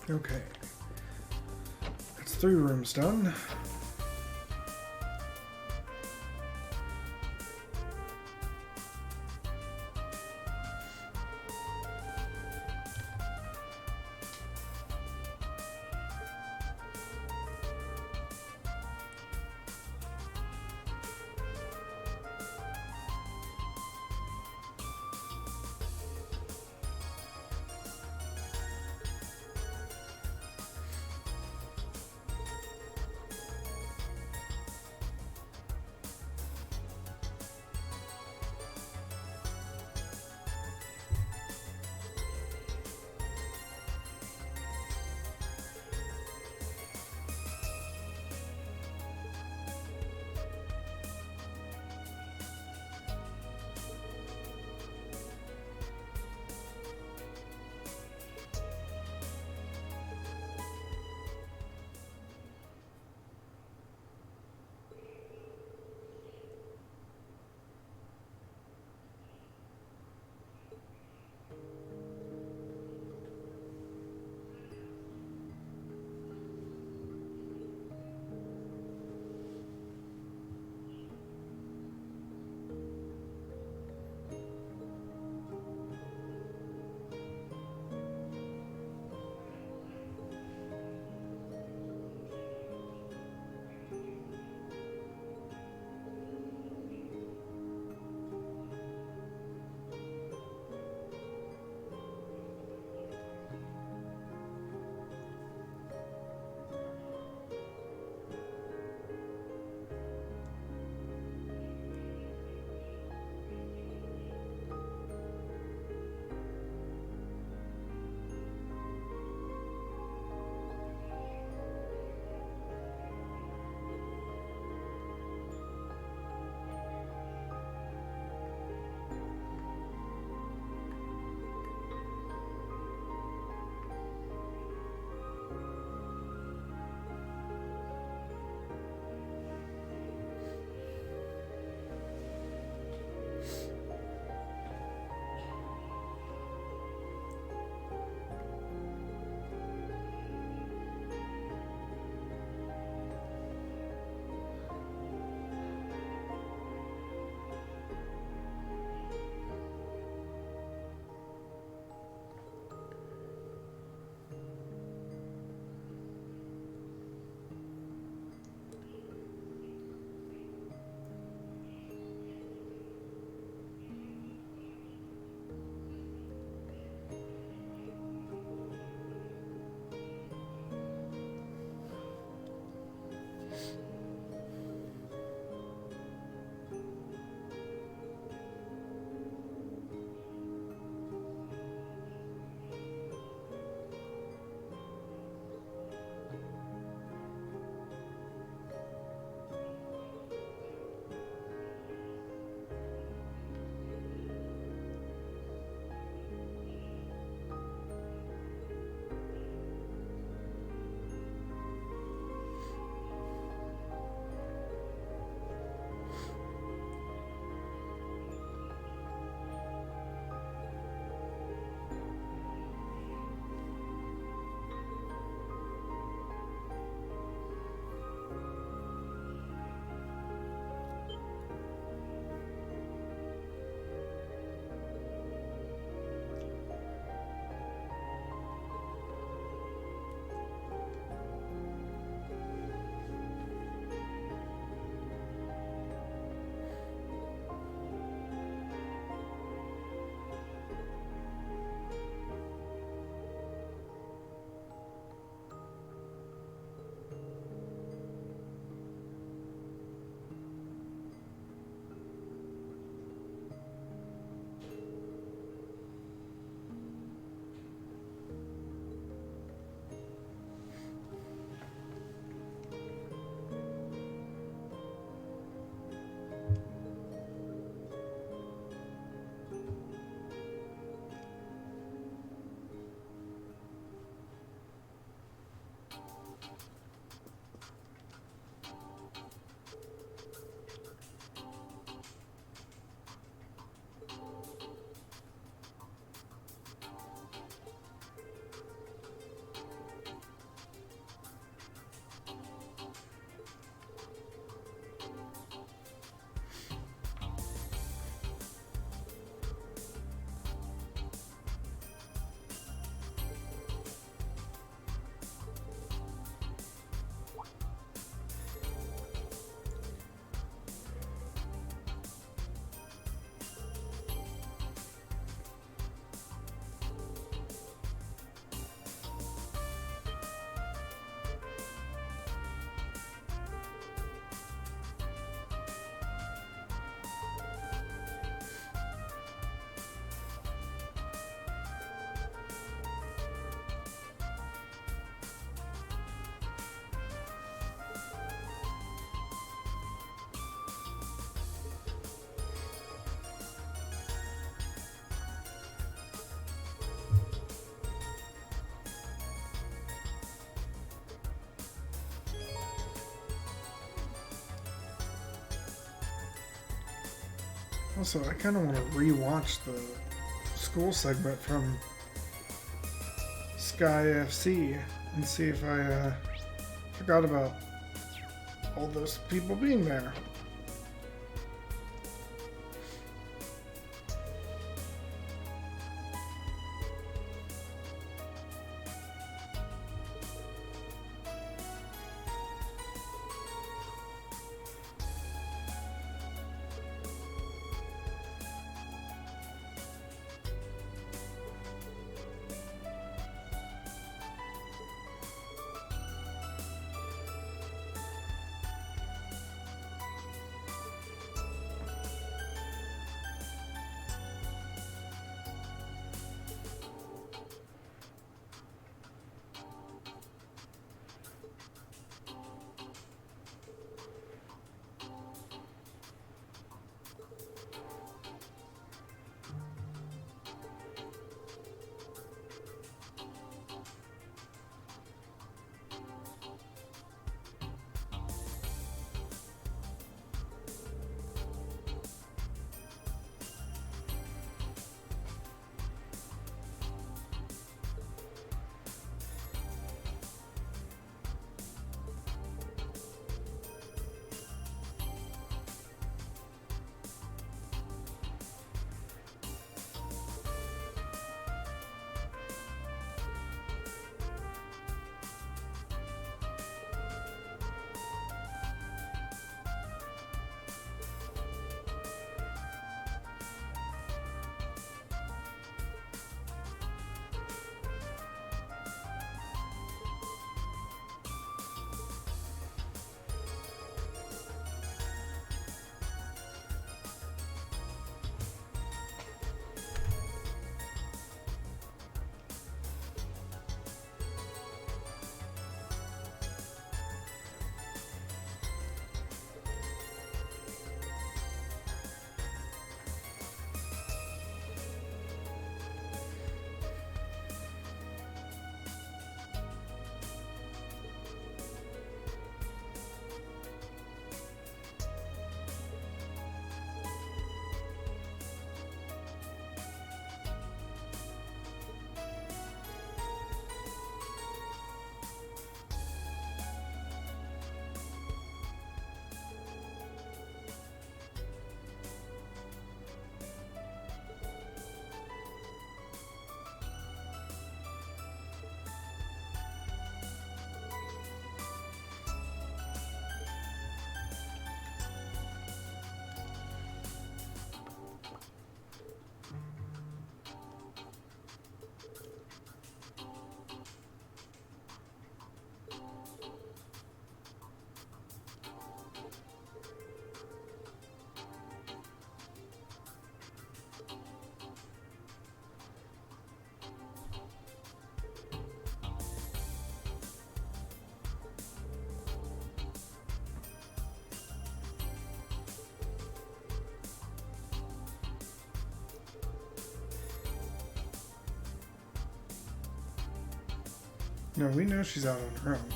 Okay. That's 3 rooms done. Also, I kind of want to rewatch the school segment from Sky FC and see if I forgot about all those people being there. No, we know she's out on her own.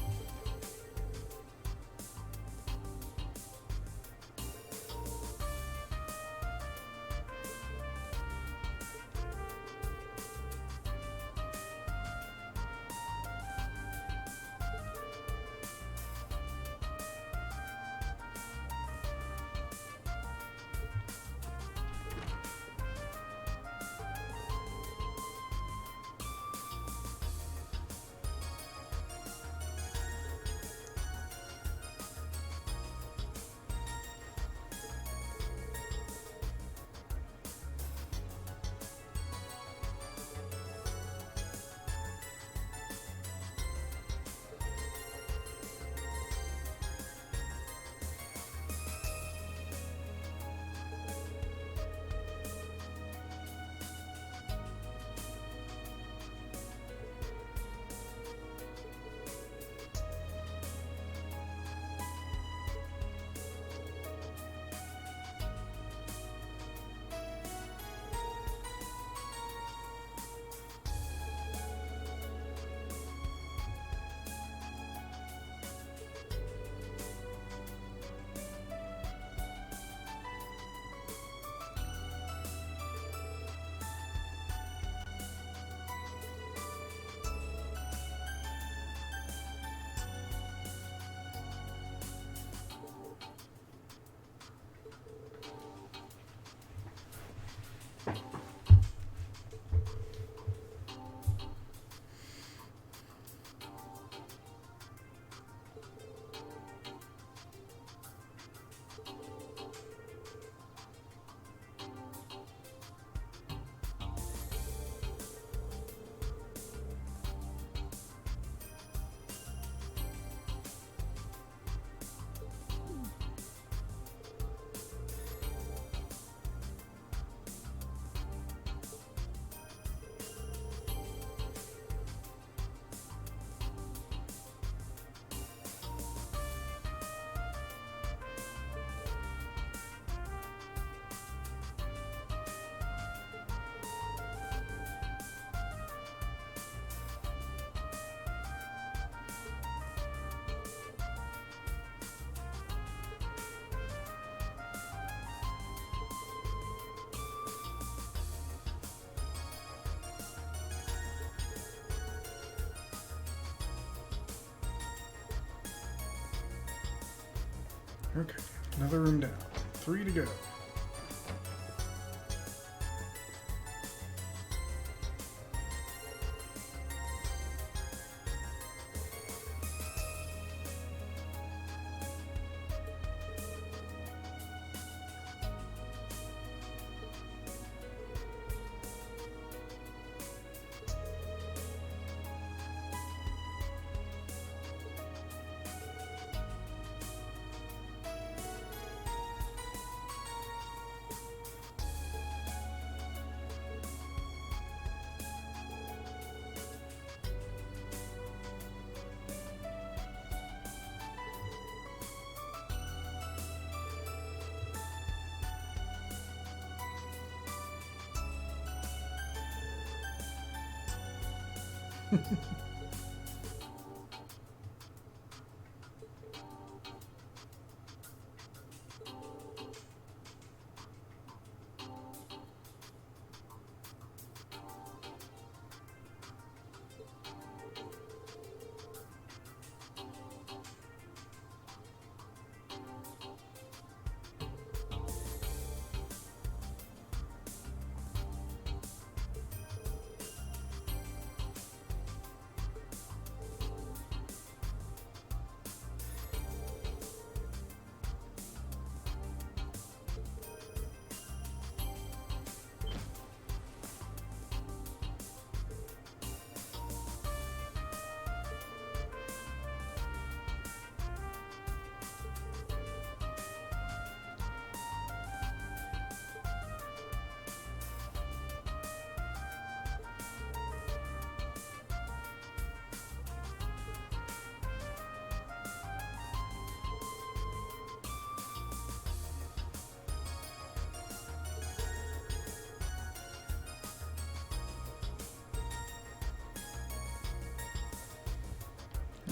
Okay, another room down. 3 to go.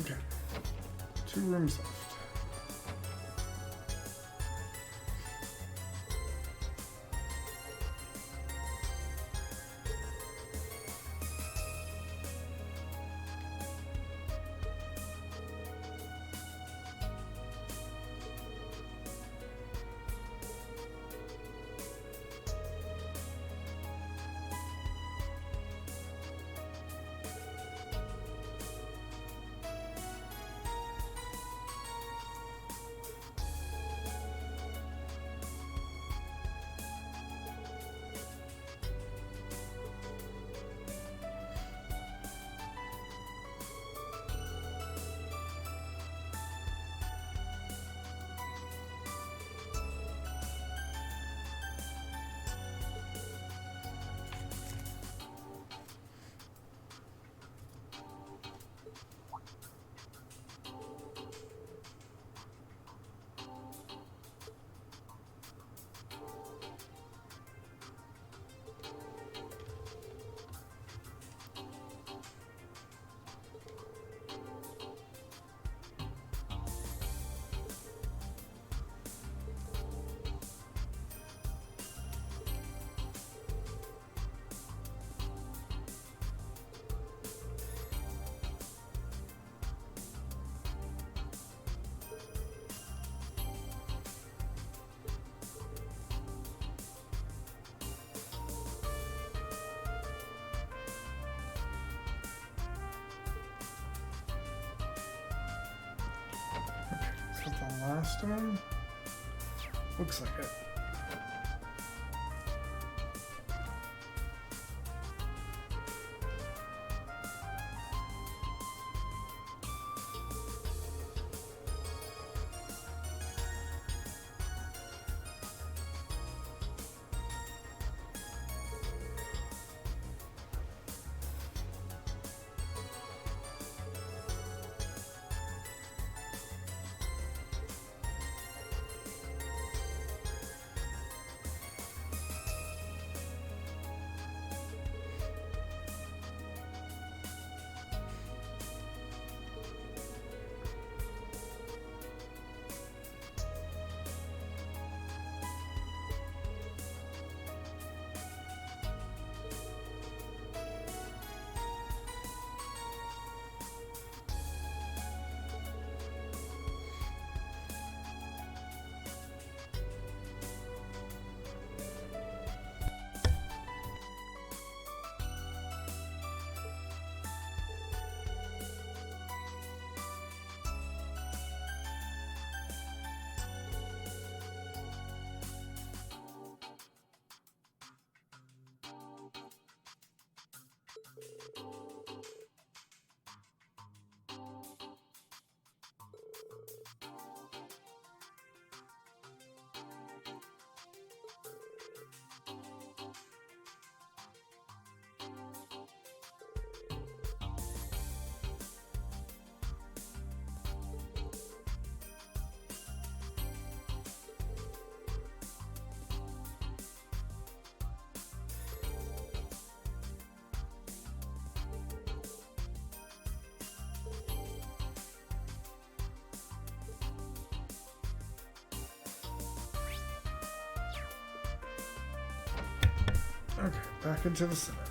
Okay, 2 rooms left. Is that the last one? Looks like it. back into the center.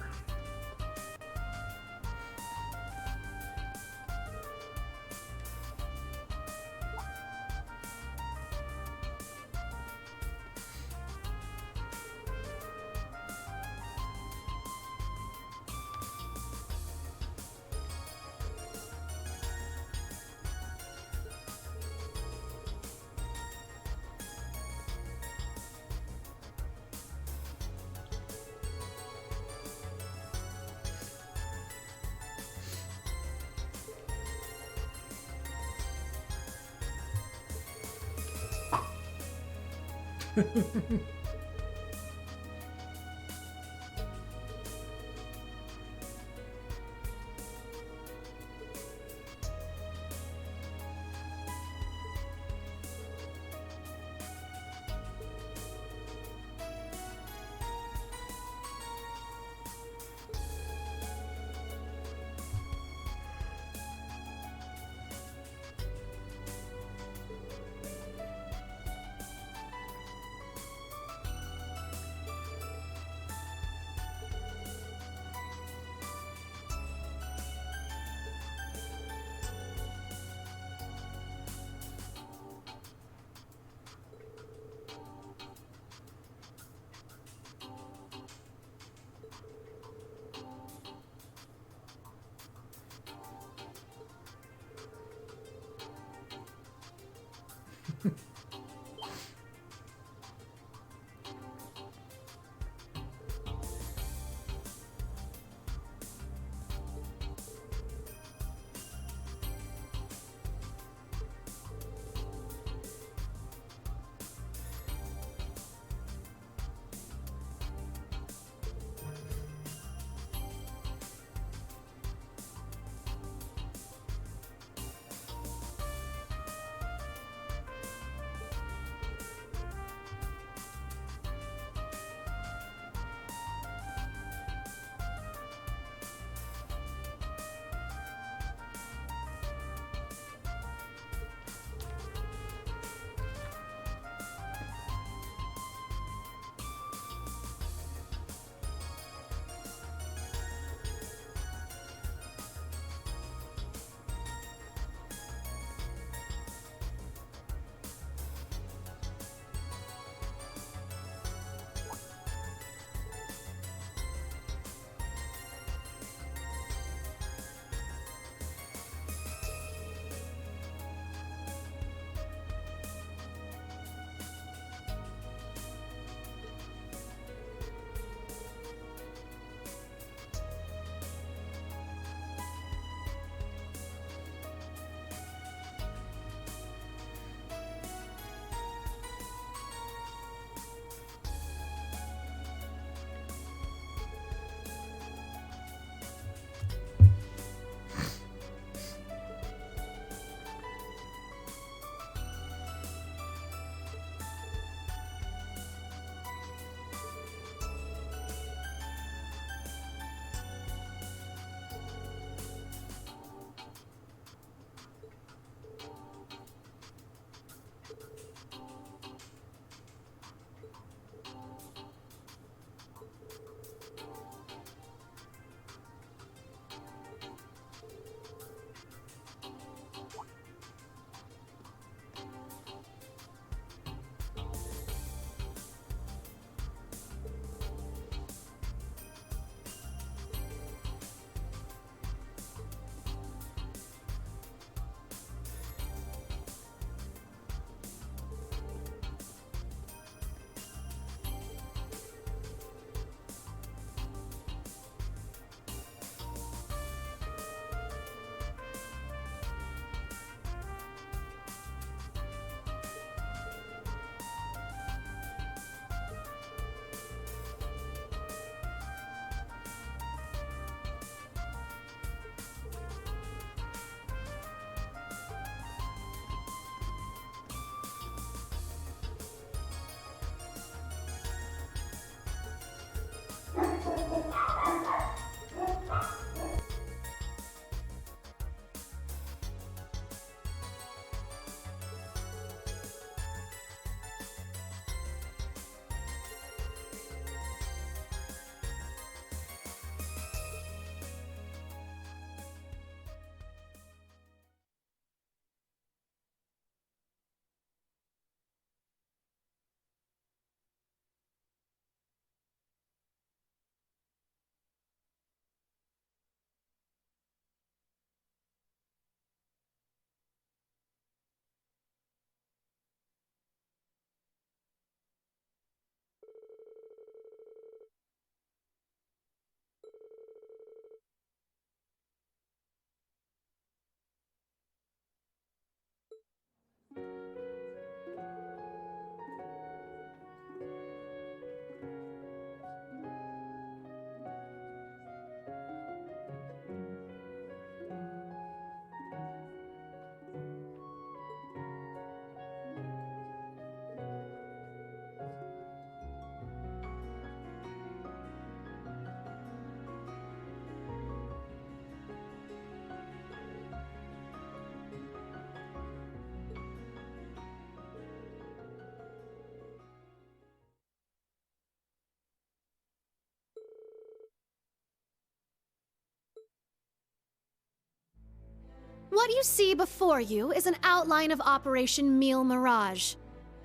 What you see before you is an outline of Operation Meal Mirage,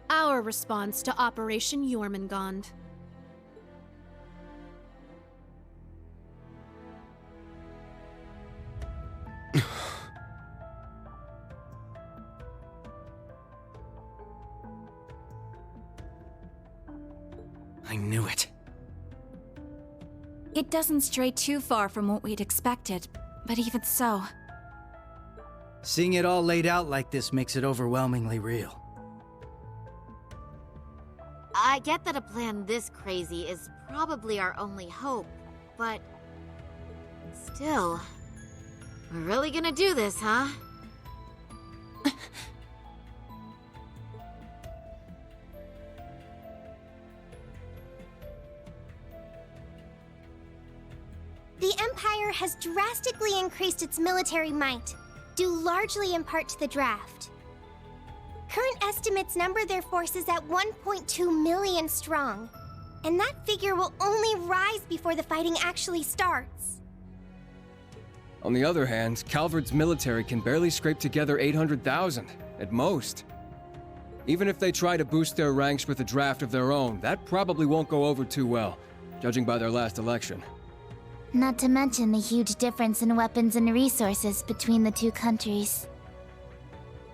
our response to Operation Jormungand. I knew it. It doesn't stray too far from what we'd expected, but even so... Seeing it all laid out like this makes it overwhelmingly real. I get that a plan this crazy is probably our only hope, but... still... We're really gonna do this, huh? The Empire has drastically increased its military might, due largely in part to the draft. Current estimates number their forces at 1.2 million strong, and that figure will only rise before the fighting actually starts. On the other hand, Calvard's military can barely scrape together 800,000, at most. Even if they try to boost their ranks with a draft of their own, that probably won't go over too well, judging by their last election. Not to mention the huge difference in weapons and resources between the two countries.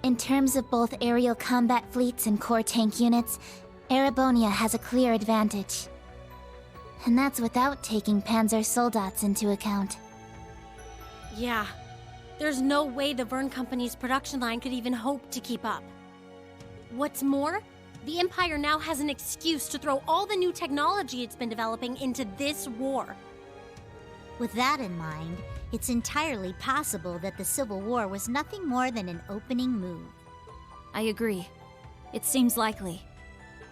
In terms of both aerial combat fleets and core tank units, Erebonia has a clear advantage. And that's without taking Panzer Soldats into account. Yeah. There's no way the Verne Company's production line could even hope to keep up. What's more, the Empire now has an excuse to throw all the new technology it's been developing into this war. With that in mind, it's entirely possible that the Civil War was nothing more than an opening move. I agree. It seems likely.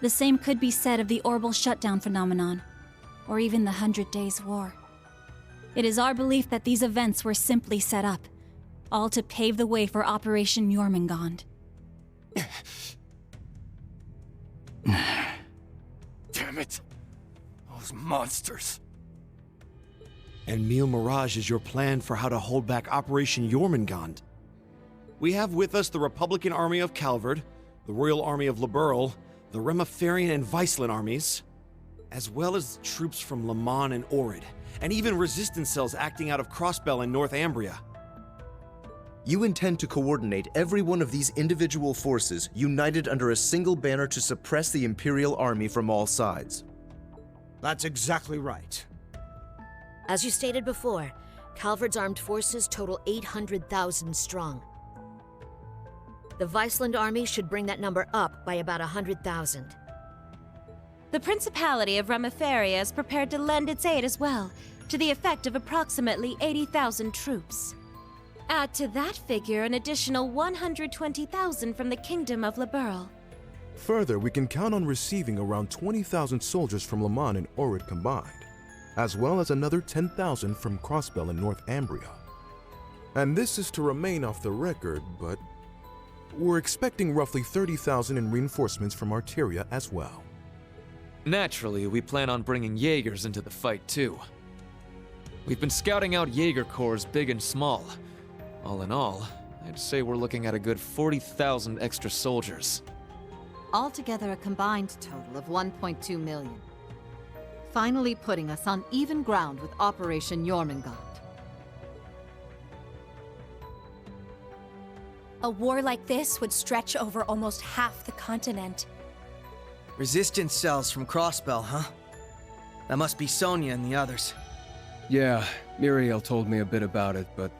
The same could be said of the Orbital Shutdown phenomenon, or even the 100 Days War. It is our belief that these events were simply set up, all to pave the way for Operation Jormungand. Damn it! Those monsters! And Meal Mirage is your plan for how to hold back Operation Jormungand. We have with us the Republican Army of Calvard, the Royal Army of Liberl, the Remiferian and Viceland armies, as well as troops from Le Mans and Orid, and even resistance cells acting out of Crossbell and Northumbria. You intend to coordinate every one of these individual forces united under a single banner to suppress the Imperial Army from all sides. That's exactly right. As you stated before, Calvard's armed forces total 800,000 strong. The Viceland army should bring that number up by about 100,000. The Principality of Remiferia is prepared to lend its aid as well, to the effect of approximately 80,000 troops. Add to that figure an additional 120,000 from the Kingdom of Liberl. Further, we can count on receiving around 20,000 soldiers from Le Mans and Orid combined, as well as another 10,000 from Crossbell and Northumbria. And this is to remain off the record, but we're expecting roughly 30,000 in reinforcements from Arteria as well. Naturally, we plan on bringing Jaegers into the fight too. We've been scouting out Jaeger corps big and small. All in all, I'd say we're looking at a good 40,000 extra soldiers. Altogether a combined total of 1.2 million. Finally putting us on even ground with Operation Jormungand. A war like this would stretch over almost half the continent. Resistance cells from Crossbell, huh? That must be Sonia and the others. Yeah, Muriel told me a bit about it, but...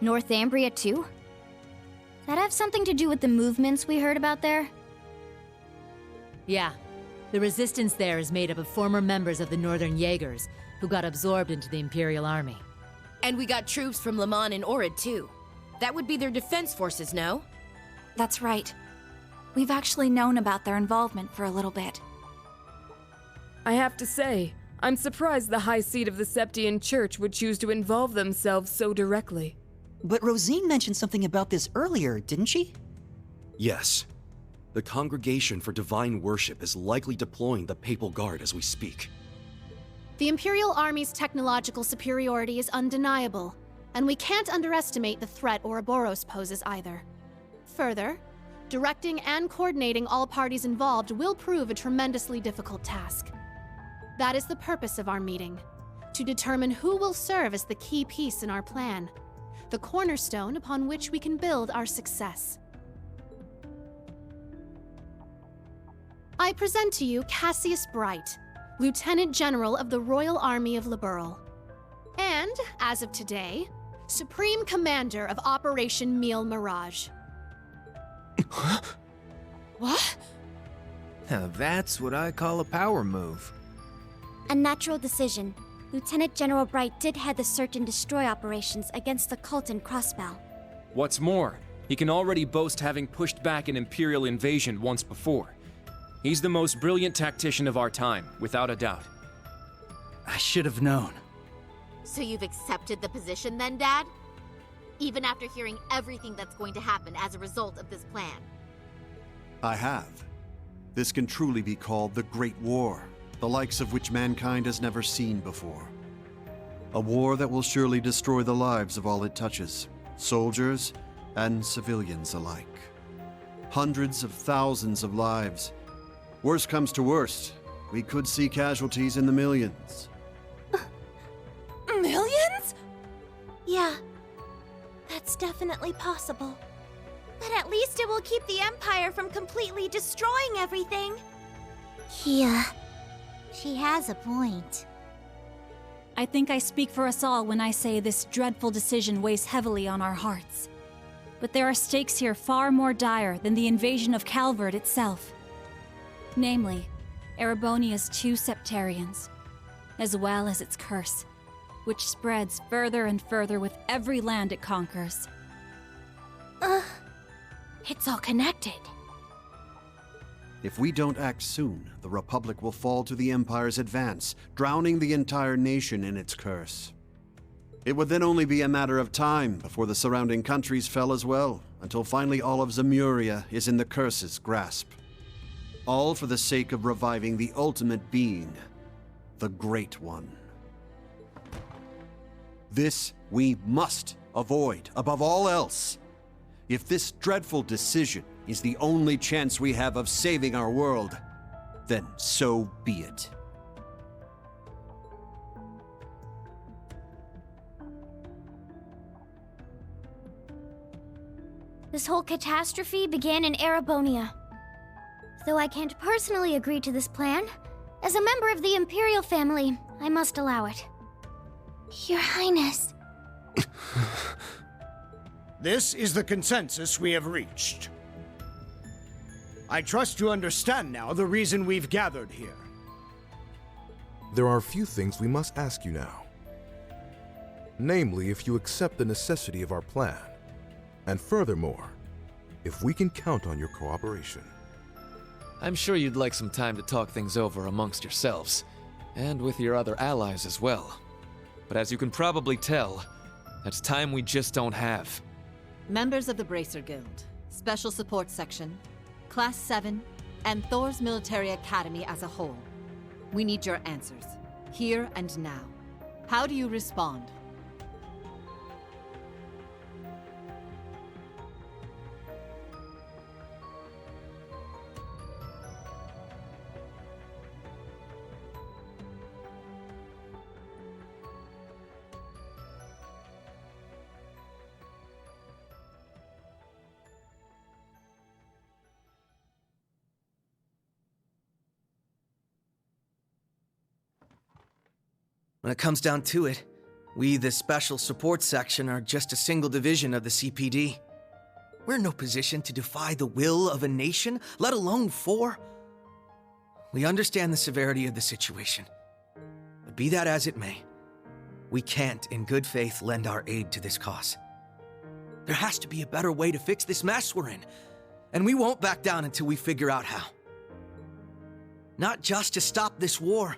Northumbria too? That have something to do with the movements we heard about there? Yeah. The resistance there is made up of former members of the Northern Jaegers, who got absorbed into the Imperial Army. And we got troops from Le Mans and Orid, too. That would be their defense forces, no? That's right. We've actually known about their involvement for a little bit. I have to say, I'm surprised the High Seat of the Septian Church would choose to involve themselves so directly. But Rosine mentioned something about this earlier, didn't she? Yes. The Congregation for Divine Worship is likely deploying the Papal Guard as we speak. The Imperial Army's technological superiority is undeniable, And we can't underestimate the threat Ouroboros poses either. Further, directing and coordinating all parties involved will prove a tremendously difficult task. That is the purpose of our meeting, to determine who will serve as the key piece in our plan, the cornerstone upon which we can build our success. I present to you Cassius Bright, Lieutenant General of the Royal Army of Liberl. And, as of today, Supreme Commander of Operation Meal Mirage. What? Now that's what I call a power move. A natural decision. Lieutenant General Bright did head the search and destroy operations against the cult in Crossbell. What's more, he can already boast having pushed back an Imperial invasion once before. He's the most brilliant tactician of our time, without a doubt. I should have known. So you've accepted the position then, Dad? Even after hearing everything that's going to happen as a result of this plan? I have. This can truly be called the Great War, the likes of which mankind has never seen before. A war that will surely destroy the lives of all it touches, soldiers and civilians alike. Hundreds of thousands of lives. Worst comes to worst, we could see casualties in the millions. Millions? Yeah, that's definitely possible. But at least it will keep the Empire from completely destroying everything. Yeah, she has a point. I think I speak for us all when I say this dreadful decision weighs heavily on our hearts. But there are stakes here far more dire than the invasion of Calvard itself. Namely, Erebonia's 2 septarians, as well as its curse, which spreads further and further with every land it conquers. It's all connected. If we don't act soon, the Republic will fall to the Empire's advance, drowning the entire nation in its curse. It would then only be a matter of time before the surrounding countries fell as well, until finally all of Zemuria is in the curse's grasp. All for the sake of reviving the ultimate being, the Great One. This we must avoid above all else. If this dreadful decision is the only chance we have of saving our world, then so be it. This whole catastrophe began in Erebonia. Though I can't personally agree to this plan, as a member of the Imperial family, I must allow it. Your Highness. This is the consensus we have reached. I trust you understand now the reason we've gathered here. There are a few things we must ask you now. Namely, if you accept the necessity of our plan, and furthermore, if we can count on your cooperation. I'm sure you'd like some time to talk things over amongst yourselves, and with your other allies as well. But as you can probably tell, that's time we just don't have. Members of the Bracer Guild, Special Support Section, Class 7, and Thor's Military Academy as a whole. We need your answers, here and now. How do you respond? When it comes down to it, we, the Special Support Section, are just a single division of the CPD. We're in no position to defy the will of a nation, let alone 4. We understand the severity of the situation. But be that as it may, we can't, in good faith, lend our aid to this cause. There has to be a better way to fix this mess we're in, and we won't back down until we figure out how. Not just to stop this war,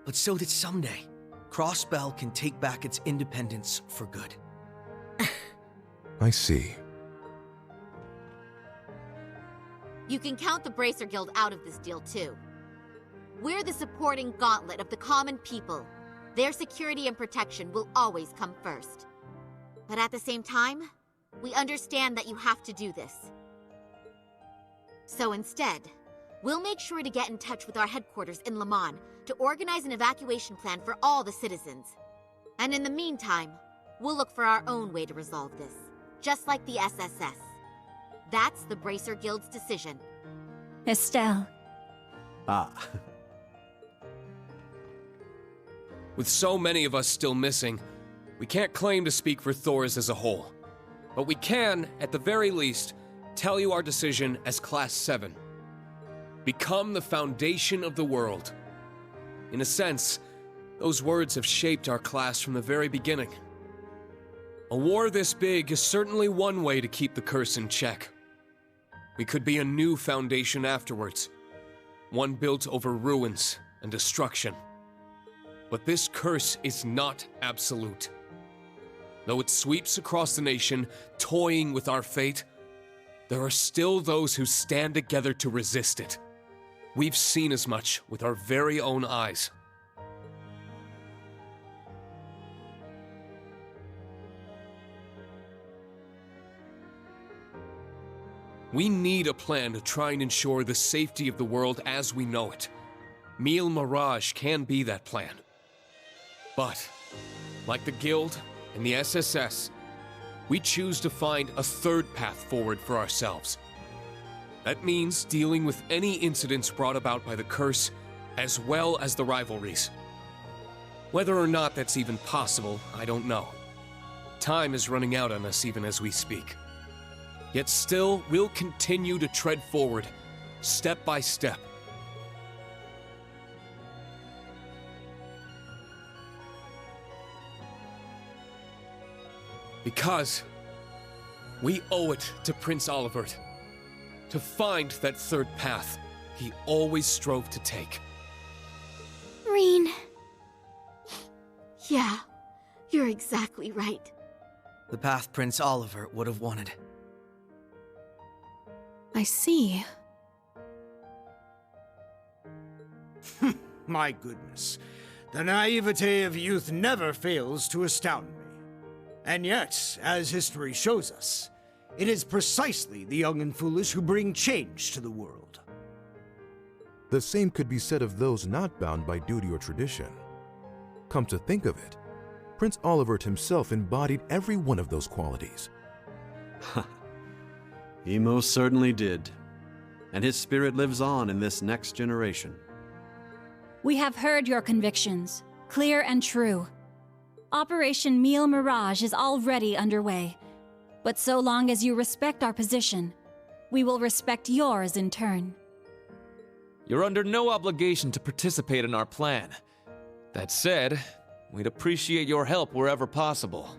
but so that someday, Crossbell can take back its independence for good. I see. You can count the Bracer Guild out of this deal, too. We're the supporting gauntlet of the common people. Their security and protection will always come first. But at the same time, we understand that you have to do this. So instead, we'll make sure to get in touch with our headquarters in Lamon to organize an evacuation plan for all the citizens. And in the meantime, we'll look for our own way to resolve this, just like the SSS. That's the Bracer Guild's decision. Estelle. Ah. With so many of us still missing, we can't claim to speak for Thors as a whole. But we can, at the very least, tell you our decision as Class 7. Become the foundation of the world. In a sense, those words have shaped our class from the very beginning. A war this big is certainly one way to keep the curse in check. We could be a new foundation afterwards, one built over ruins and destruction. But this curse is not absolute. Though it sweeps across the nation, toying with our fate, there are still those who stand together to resist it. We've seen as much with our very own eyes. We need a plan to try and ensure the safety of the world as we know it. Mille Mirage can be that plan. But, like the Guild and the SSS, we choose to find a third path forward for ourselves. That means dealing with any incidents brought about by the curse, as well as the rivalries. Whether or not that's even possible, I don't know. Time is running out on us even as we speak. Yet still, we'll continue to tread forward, step by step. Because we owe it to Prince Olivert to find that third path he always strove to take. Rean. Yeah, you're exactly right. The path Prince Olivert would have wanted. I see. My goodness. The naivete of youth never fails to astound me. And yet, as history shows us, it is precisely the young and foolish who bring change to the world. The same could be said of those not bound by duty or tradition. Come to think of it, Prince Olivert himself embodied every one of those qualities. He most certainly did. And his spirit lives on in this next generation. We have heard your convictions, clear and true. Operation Mille Mirage is already underway. But so long as you respect our position, we will respect yours in turn. You're under no obligation to participate in our plan. That said, we'd appreciate your help wherever possible.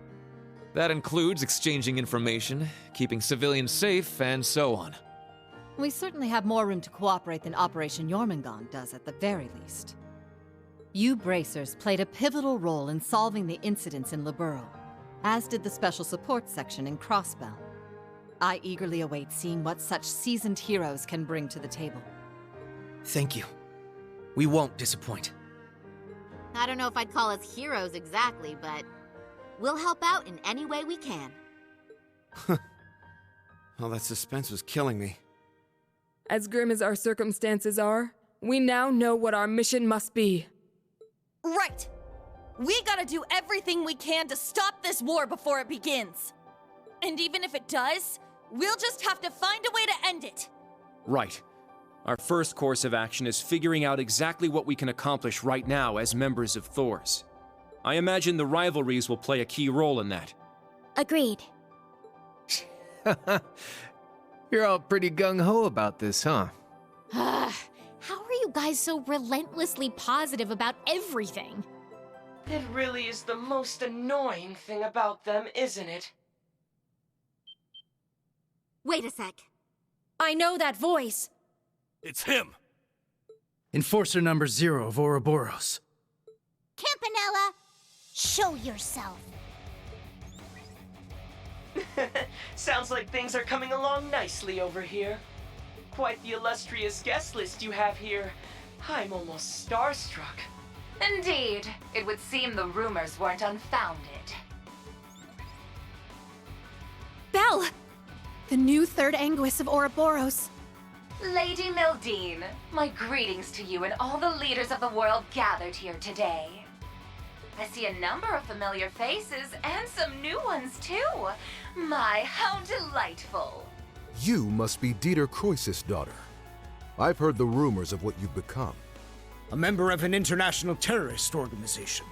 That includes exchanging information, keeping civilians safe, and so on. We certainly have more room to cooperate than Operation Jormungand does at the very least. You Bracers played a pivotal role in solving the incidents in Liberl, as did the Special Support Section in Crossbell. I eagerly await seeing what such seasoned heroes can bring to the table. Thank you. We won't disappoint. I don't know if I'd call us heroes exactly, but we'll help out in any way we can. Well, that suspense was killing me. As grim as our circumstances are, we now know what our mission must be. Right! We gotta do everything we can to stop this war before it begins. And even if it does, we'll just have to find a way to end it. Right. Our first course of action is figuring out exactly what we can accomplish right now as members of Thors. I imagine the rivalries will play a key role in that. Agreed. You're all pretty gung-ho about this, huh? How are you guys so relentlessly positive about everything? It really is the most annoying thing about them, isn't it? Wait a sec. I know that voice. It's him! Enforcer number 0 of Ouroboros. Campanella, show yourself. Sounds like things are coming along nicely over here. Quite the illustrious guest list you have here. I'm almost starstruck. Indeed, it would seem the rumors weren't unfounded. Belle! The new third Anguis of Ouroboros. Lady Mildine, my greetings to you and all the leaders of the world gathered here today. I see a number of familiar faces and some new ones too. My, how delightful. You must be Dieter Croesus' daughter. I've heard the rumors of what you've become. A member of an international terrorist organization.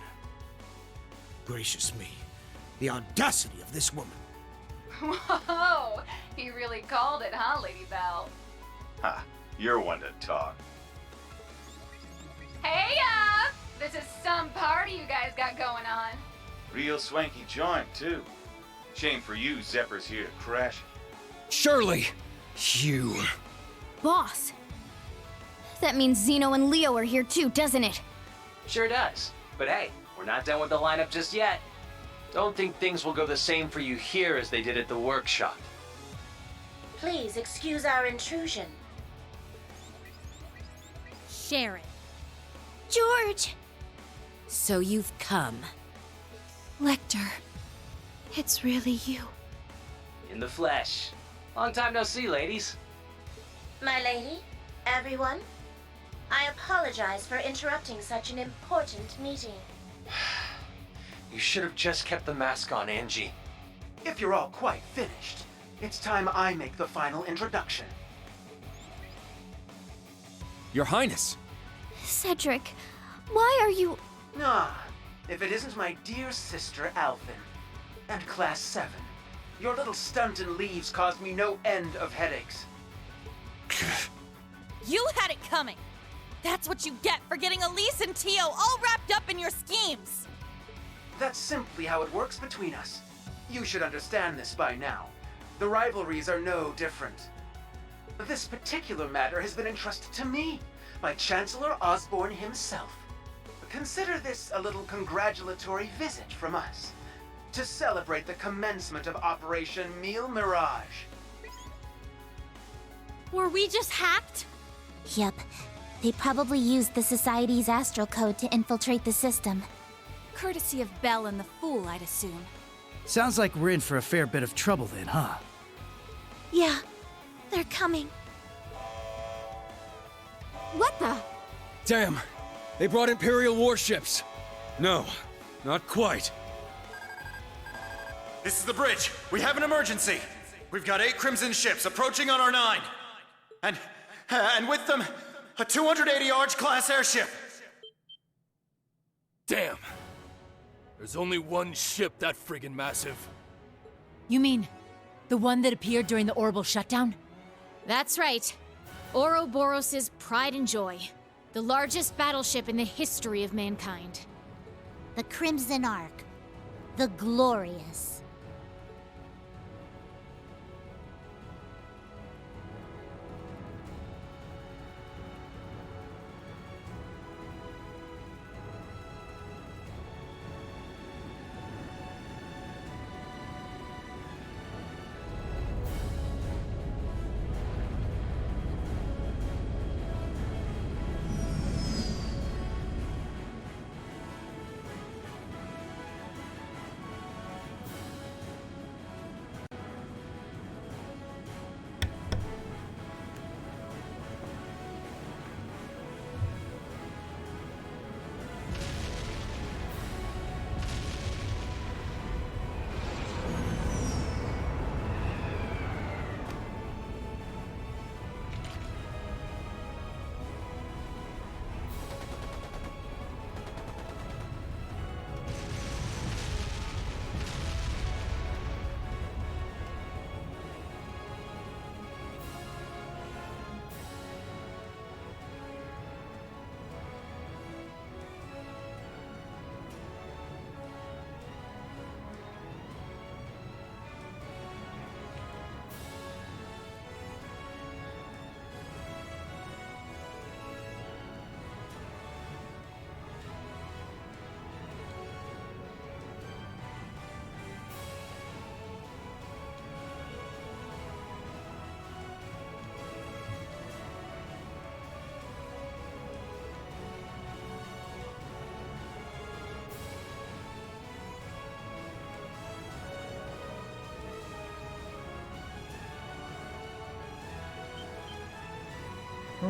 Gracious me, the audacity of this woman. Whoa, he really called it, huh, Lady Belle? Ha, you're one to talk. Hey, this is some party you guys got going on. Real swanky joint, too. Shame for you, Zepper's here to crash it. Shirley! You... Boss! That means Zeno and Leo are here too, doesn't it? Sure does. But hey, we're not done with the lineup just yet. Don't think things will go the same for you here as they did at the workshop. Please excuse our intrusion. Sharon. George! So you've come. Lecter, it's really you. In the flesh. Long time no see, ladies. My lady, everyone, I apologize for interrupting such an important meeting. You should have just kept the mask on, Angie. If you're all quite finished, it's time I make the final introduction. Your Highness! Cedric, why are you... Ah, if it isn't my dear sister Alvin, and Class 7. Your little stunt in leaves caused me no end of headaches. You had it coming! That's what you get for getting Elise and Tio all wrapped up in your schemes! That's simply how it works between us. You should understand this by now. The rivalries are no different. This particular matter has been entrusted to me by Chancellor Osborne himself. Consider this a little congratulatory visit from us to celebrate the commencement of Operation Mille Mirage. Were we just hacked? Yep. They probably used the Society's astral code to infiltrate the system. Courtesy of Belle and the Fool, I'd assume. Sounds like we're in for a fair bit of trouble then, huh? Yeah, they're coming. What the? Damn! They brought Imperial warships! No, not quite. This is the bridge. We have an emergency. We've got 8 Crimson ships approaching on our 9. And with them, a 280 Arch class airship. Damn. There's only one ship that friggin' massive. You mean the one that appeared during the orbital shutdown? That's right. Ouroboros' pride and joy. The largest battleship in the history of mankind. The Crimson Ark. The Glorious.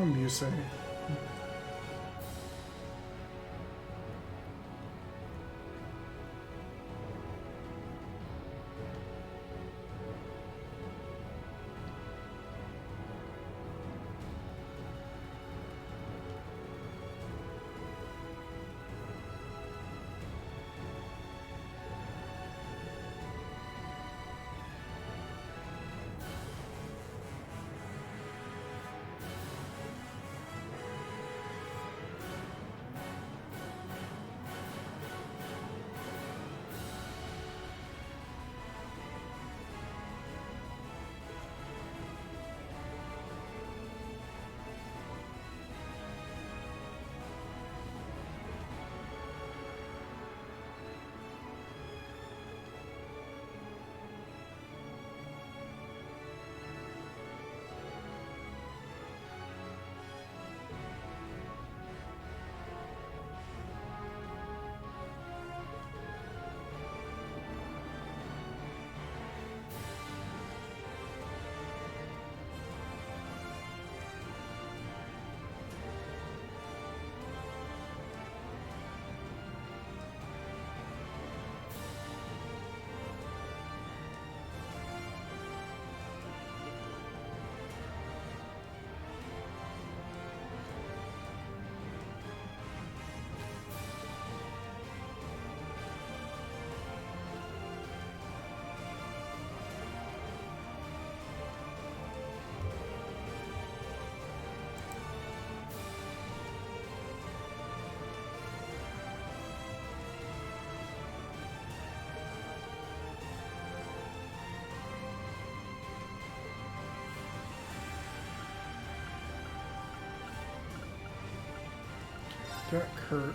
Oh, Muse. Got Kurt.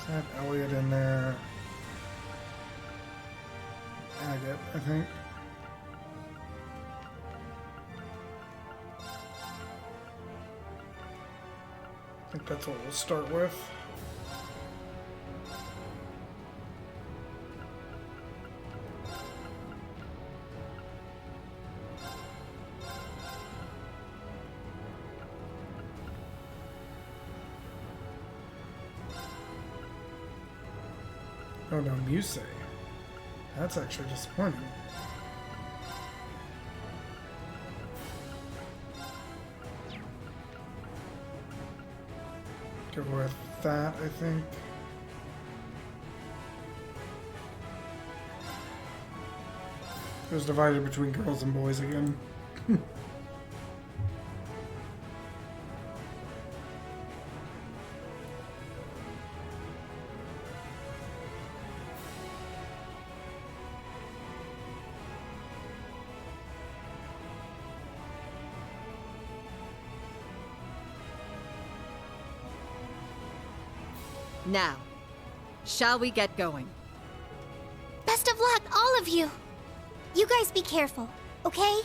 Had Elliot in there. Agate, I think. I think that's what we'll start with. Oh no, Muse. That's actually disappointing. Go with that, I think. It was divided between girls and boys again. Now, shall we get going? Best of luck, all of you. You guys be careful, okay?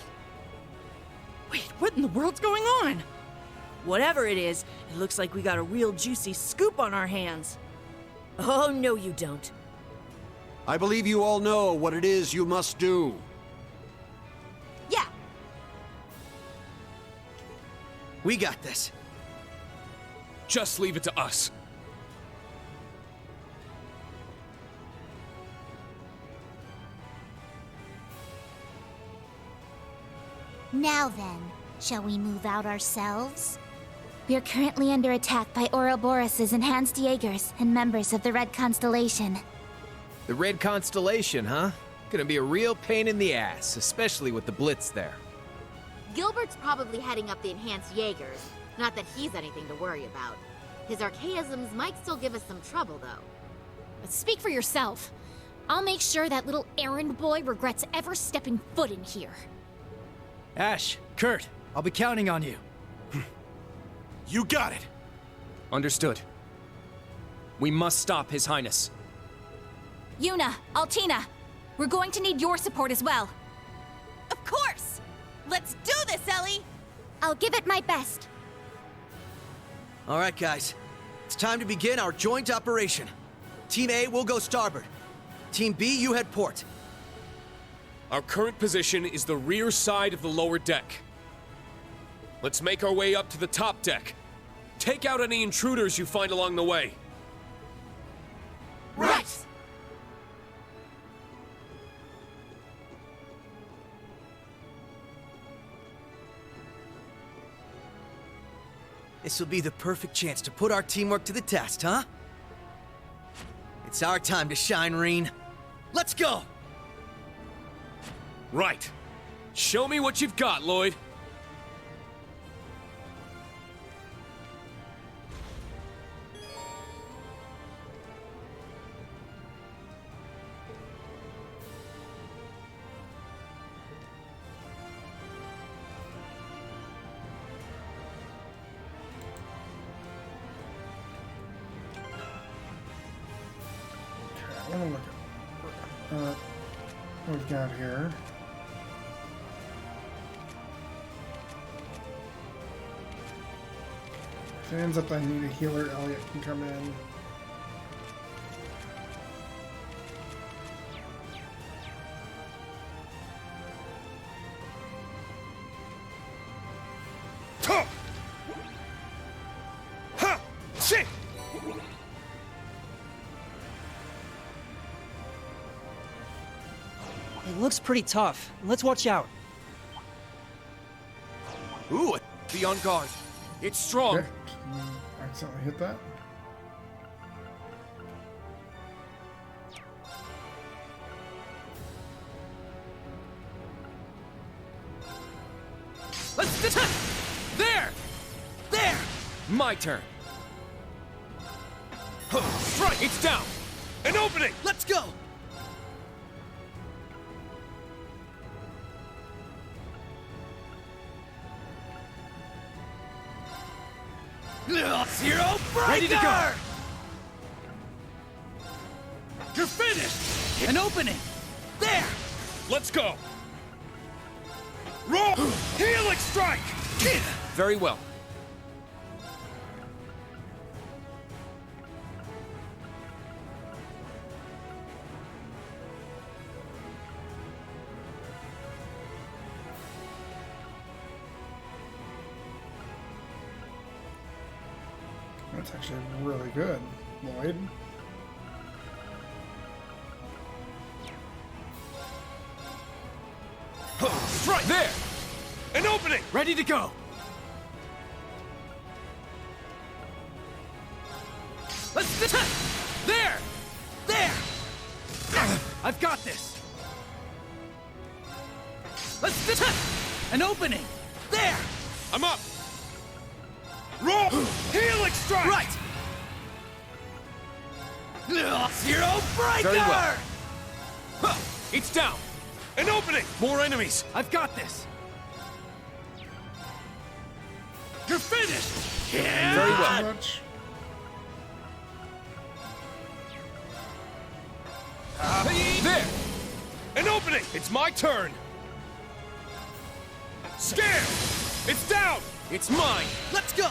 Wait, what in the world's going on? Whatever it is, it looks like we got a real juicy scoop on our hands. Oh, no you don't. I believe you all know what it is you must do. Yeah. We got this. Just leave it to us. Now then, shall we move out ourselves? We are currently under attack by Ouroboros' enhanced Jaegers and members of the Red Constellation. The Red Constellation, huh? Gonna be a real pain in the ass, especially with the Blitz there. Gilbert's probably heading up the enhanced Jaegers. Not that he's anything to worry about. His archaisms might still give us some trouble, though. Speak for yourself. I'll make sure that little errand boy regrets ever stepping foot in here. Ash, Kurt, I'll be counting on you. You got it! Understood. We must stop His Highness. Juna, Altina, we're going to need your support as well. Of course! Let's do this, Ellie! I'll give it my best. All right, guys. It's time to begin our joint operation. Team A will go starboard. Team B, you head port. Our current position is the rear side of the lower deck. Let's make our way up to the top deck. Take out any intruders you find along the way. Right! This will be the perfect chance to put our teamwork to the test, huh? It's our time to shine, Rean. Let's go! Right. Show me what you've got, Lloyd. I want to look at what we've got here. If it ends up I need a healer, Elliot can come in. It looks pretty tough. Let's watch out. Ooh, be on guard. It's strong. Okay. Accidentally hit that. Let's there! There! My turn. Strike! It's down! An opening! Let's go! Zero breaker! Ready to go! You're finished! An opening! There! Let's go! Roll! Healing strike! Very well. That's actually really good, Lloyd. Strike! There! An opening! Ready to go! Let's there! There! I've got this! Let's an opening! There! I'm up! Roll! Healing strike! Right! Zero breaker! Very well. It's down! An opening! More enemies! I've got this! You're finished! Yeah. Very well. Much. There! An opening! It's my turn! Scare! It's down! It's mine! Let's go!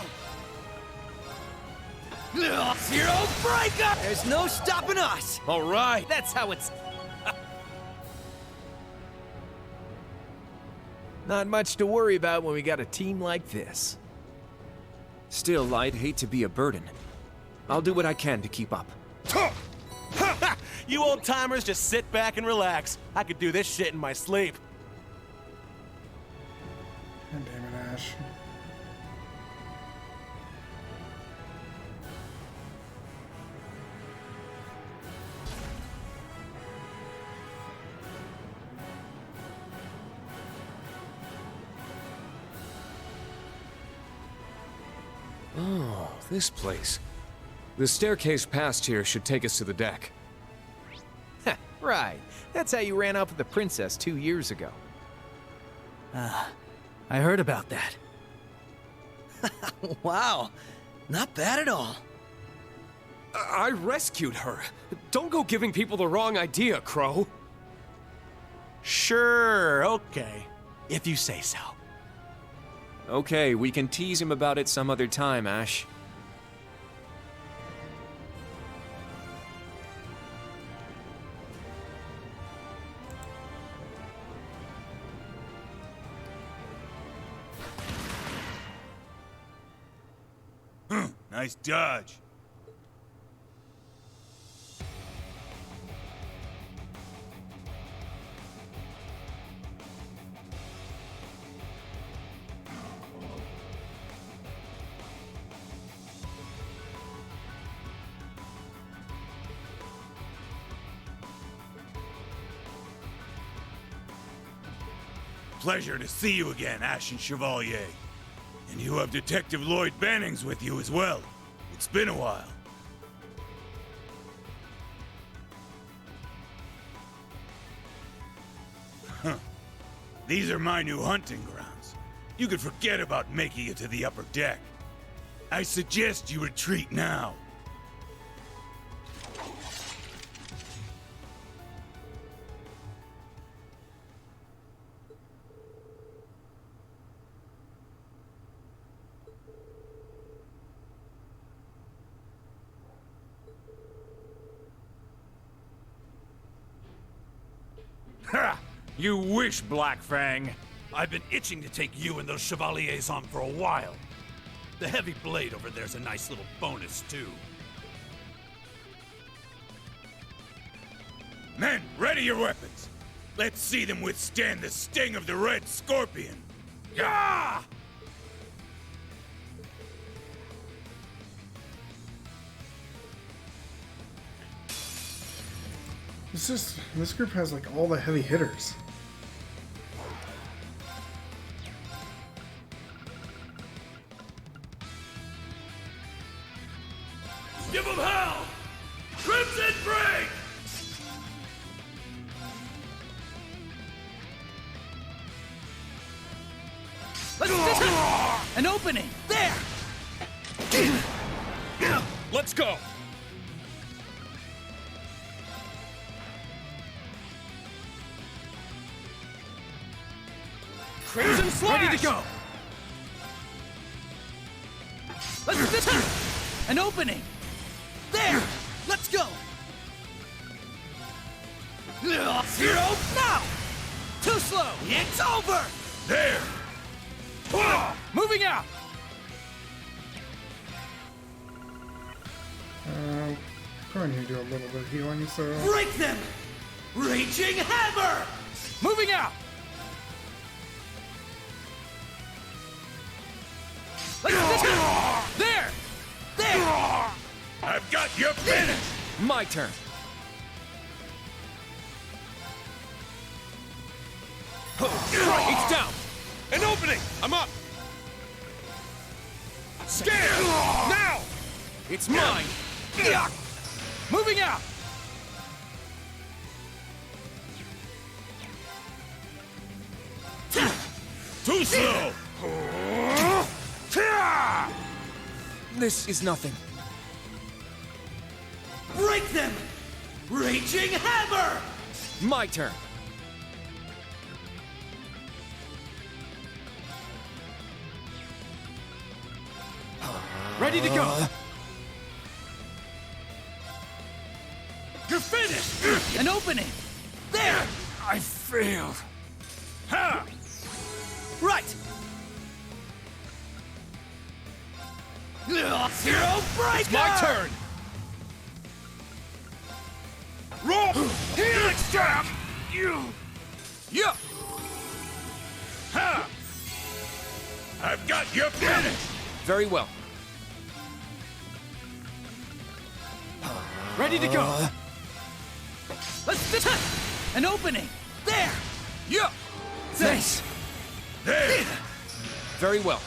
Zero breaker! There's no stopping us! All right! That's how it's... Not much to worry about when we got a team like this. Still, I'd hate to be a burden. I'll do what I can to keep up. You old-timers just sit back and relax. I could do this shit in my sleep. God damn it, Ash. Oh, this place. The staircase past here should take us to the deck. Right. That's how you ran off with the princess 2 years ago. I heard about that. Wow. Not bad at all. I rescued her. Don't go giving people the wrong idea, Crow. Sure, okay. If you say so. Okay, we can tease him about it some other time, Ash. Nice dodge. Pleasure to see you again, Ashen Chevalier. And you have Detective Lloyd Bannings with you as well. It's been a while. Huh. These are my new hunting grounds. You could forget about making it to the upper deck. I suggest you retreat now. Ha! You wish, Black Fang. I've been itching to take you and those Chevaliers on for a while. The heavy blade over there's a nice little bonus, too. Men, ready your weapons. Let's see them withstand the sting of the Red Scorpion. Gah! This group has like all the heavy hitters. Give them hell! Crimson Break! Let's an opening! There! Let's go! Crimson Slash! Ready to go! Let's an opening! There! Let's go! Zero now! Too slow! It's over! There! Moving out! Probably need to do a little bit of healing, so... Break them! Raging Hammer! Moving out! There! There! I've got you finished! My turn. It's down! An opening! I'm up! Scare! Now! It's mine! Moving out! Too slow! This is nothing. Break them! Raging Hammer! My turn. Ready to go! You're finished! An opening! There! I failed. Ha! Right! Zero Breaker! It's my turn! Roll! Helix Trap! You! Yeah! Ha! I've got you finished! Very well. Ready to go! Let's an opening! There! Yeah! Thanks! There! Very well.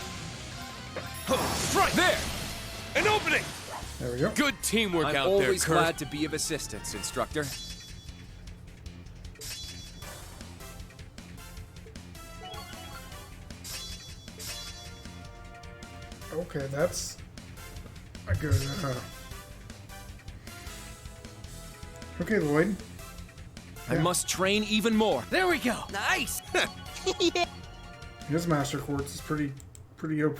Right there! An opening! There we go. Good teamwork I'm out there, always Kurt. glad to be of assistance, Instructor. Okay, that's a good. Okay, Lloyd. I must train even more. There we go! Nice! His Master Quartz is pretty OP.